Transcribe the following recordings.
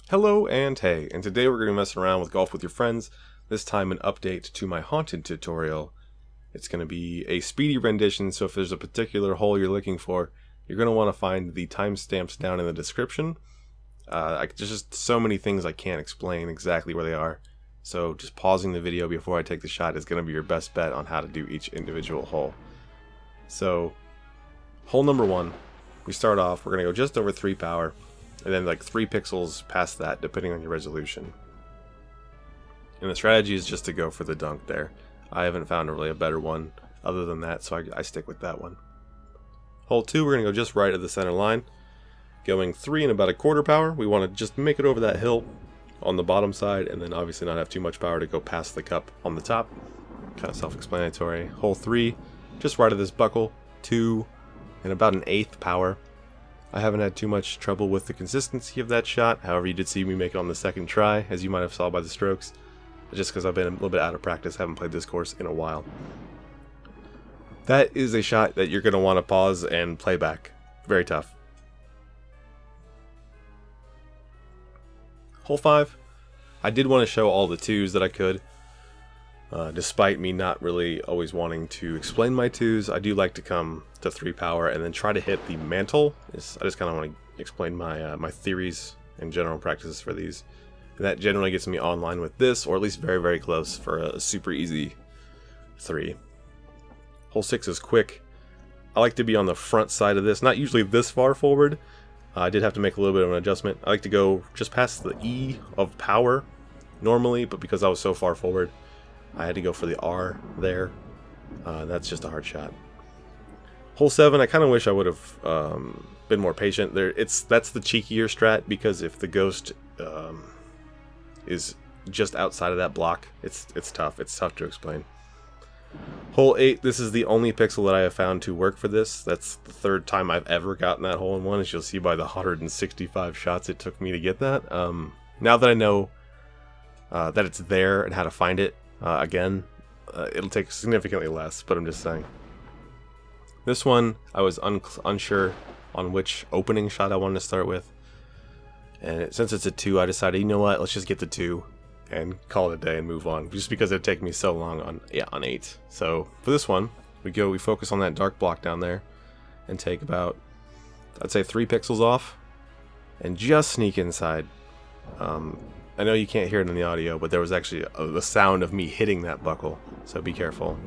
Hello and hey, and today we're going to be messing around with golf with your friends, this time an update to my haunted tutorial. It's going to be a speedy rendition, so if there's a particular hole you're looking for, you're going to want to find the timestamps down in the description. There's just so many things I can't explain exactly where they are, so just pausing the video before I take the shot is going to be your best bet on how to do each individual hole. So, hole number 1, we start off, we're going to go just over 3 power. And then like 3 pixels past that, depending on your resolution. And the strategy is just to go for the dunk there. I haven't found really a better one other than that, so I stick with that one. Hole 2, we're going to go just right of the center line. Going 3 and about a quarter power. We want to just make it over that hill on the bottom side, and then obviously not have too much power to go past the cup on the top. Kind of self-explanatory. Hole 3, just right of this buckle. 2 and about an 1/8 power. I haven't had too much trouble with the consistency of that shot. However, you did see me make it on the second try, as you might have saw by the strokes. Just because I've been a little bit out of practice, haven't played this course in a while. That is a shot that you're going to want to pause and play back. Very tough. Hole 5. I did want to show all the 2s that I could. Despite me not really always wanting to explain my 2s, I do like to come to 3 power and then try to hit the mantle. I just kind of want to explain my my theories and general practices for these. And that generally gets me online with this, or at least very, very close for a super easy 3. Hole 6 is quick. I like to be on the front side of this, not usually this far forward. I did have to make a little bit of an adjustment. I like to go just past the E of power normally, but because I was so far forward, I had to go for the R there. That's just a hard shot. Hole 7, I kind of wish I would have been more patient. That's the cheekier strat, because if the ghost is just outside of that block, it's tough. It's tough to explain. Hole 8, this is the only pixel that I have found to work for this. That's the 3rd time I've ever gotten that hole in one, as you'll see by the 165 shots it took me to get that. Now that I know that it's there and how to find it, again, it'll take significantly less, but I'm just saying. This one, I was unsure on which opening shot I wanted to start with. And since it's a 2, I decided, you know what, let's just get the 2 and call it a day and move on. Just because it'd take me so long on 8. So for this one, we focus on that dark block down there and take about, I'd say 3 pixels off and just sneak inside. I know you can't hear it in the audio, but there was actually the sound of me hitting that buckle, so be careful.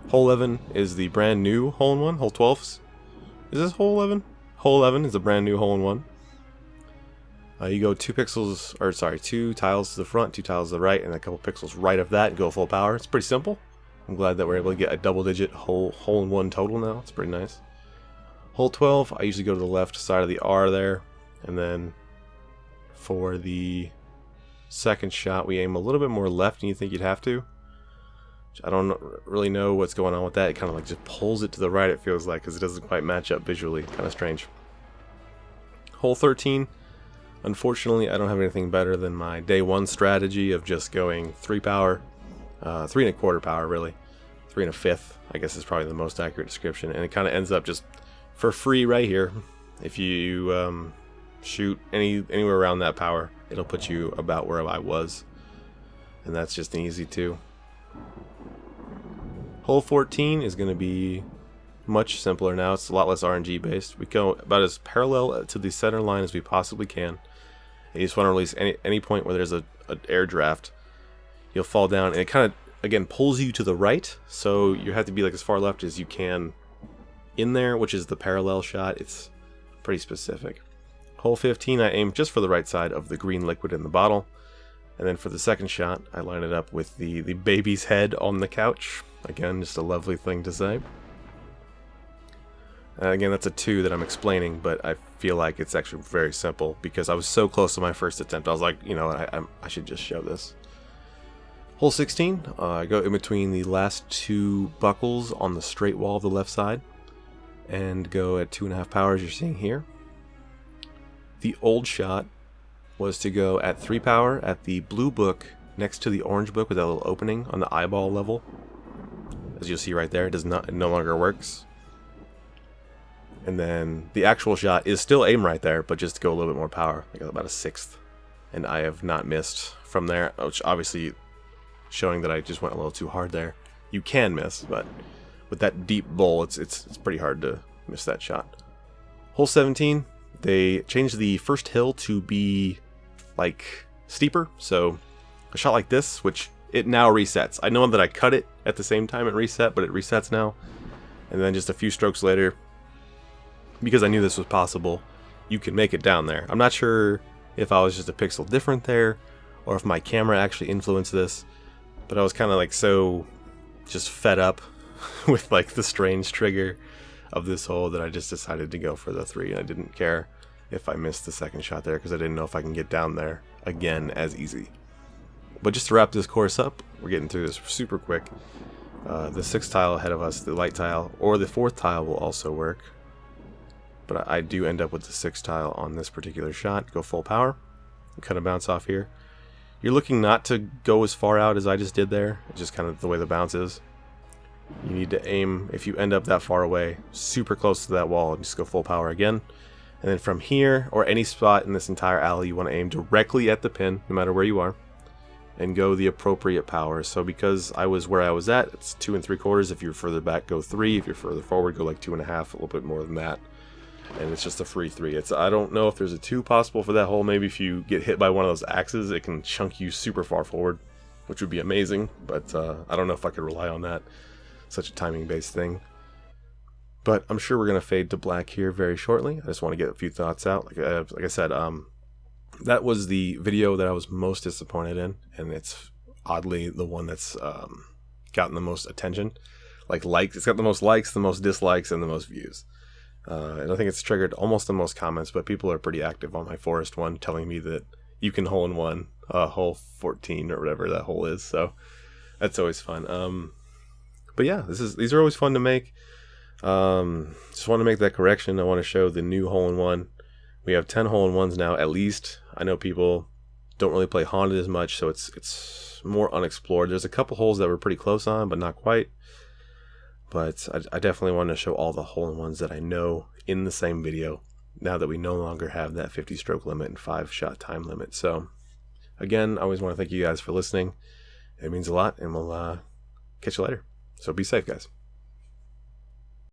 Hole 11 is the brand new hole-in-one. Hole 12 is this hole 11? Hole 11 is a brand new hole-in-one. You go 2 tiles to the front, 2 tiles to the right, and a couple pixels right of that, and go full power. It's pretty simple. I'm glad that we're able to get a double-digit hole-in-one total now. It's pretty nice. Hole 12, I usually go to the left side of the R there, and then for the second shot, we aim a little bit more left than you think you'd have to. I don't really know what's going on with that. It kind of like just pulls it to the right, it feels like, because it doesn't quite match up visually. Kind of strange. Hole 13. Unfortunately, I don't have anything better than my day 1 strategy of just going 3 power, 3 1/4 power really, 3 1/5, I guess is probably the most accurate description, and it kind of ends up just for free right here. If you shoot anywhere around that power, it'll put you about where I was, and that's just an easy 2. Hole 14 is going to be much simpler now. It's a lot less RNG based. We go about as parallel to the center line as we possibly can. You just want to release any point where there's an air draft. You'll fall down, and it kind of, again, pulls you to the right, so you have to be like as far left as you can in there, which is the parallel shot. It's pretty specific. Hole 15, I aim just for the right side of the green liquid in the bottle. And then for the second shot, I line it up with the baby's head on the couch. Again, just a lovely thing to say. Again, that's a 2 that I'm explaining, but I feel like it's actually very simple because I was so close to my first attempt. I was like, you know what, I should just show this. Hole 16, I go in between the last 2 buckles on the straight wall of the left side and go at 2 1/2 power, as you're seeing here. The old shot was to go at 3 power at the blue book next to the orange book with that little opening on the eyeball level. As you'll see right there, it no longer works. And then the actual shot is still aim right there, but just to go a little bit more power, like about a 1/6. and I have not missed from there, which obviously showing that I just went a little too hard there. You can miss, but with that deep bowl, it's pretty hard to miss that shot. Hole 17, they changed the first hill to be like steeper, so a shot like this, which it now resets. I know that I cut it at the same time it reset, but it resets now. And then just a few strokes later, because I knew this was possible, you can make it down there. I'm not sure if I was just a pixel different there, or if my camera actually influenced this, but I was kind of like so just fed up with like the strange trigger of this hole that I just decided to go for the 3, and I didn't care if I missed the second shot there because I didn't know if I can get down there again as easy. But just to wrap this course up, we're getting through this super quick. The 6th tile ahead of us, the light tile, or the 4th tile will also work. But I do end up with the 6th tile on this particular shot. Go full power, kind of bounce off here. You're looking not to go as far out as I just did there. It's just kind of the way the bounce is. You need to aim, if you end up that far away, super close to that wall, and just go full power again. And then from here, or any spot in this entire alley, you want to aim directly at the pin, no matter where you are, and go the appropriate power. So because I was where I was at, it's 2 3/4. If you're further back, go 3. If you're further forward, go like 2 1/2, a little bit more than that. And it's just a free 3. I don't know if there's a 2 possible for that hole. Maybe if you get hit by one of those axes, it can chunk you super far forward, which would be amazing. But I don't know if I could rely on that. Such a timing-based thing. But I'm sure we're going to fade to black here very shortly. I just want to get a few thoughts out. Like I said, that was the video that I was most disappointed in, and it's oddly the one that's gotten the most attention. It's got the most likes, the most dislikes, and the most views. And I think it's triggered almost the most comments, but people are pretty active on my forest one, telling me that you can hole in one, hole 14 or whatever that hole is. So that's always fun. But yeah, these are always fun to make. Just want to make that correction. I want to show the new hole in one. We have 10 hole in ones now, at least. I know people don't really play Haunted as much, so it's more unexplored. There's a couple holes that we're pretty close on, but not quite. But I definitely want to show all the hole-in-ones that I know in the same video, now that we no longer have that 50 stroke limit and 5 shot time limit. So again, I always want to thank you guys for listening. It means a lot, and we'll catch you later. So be safe, guys.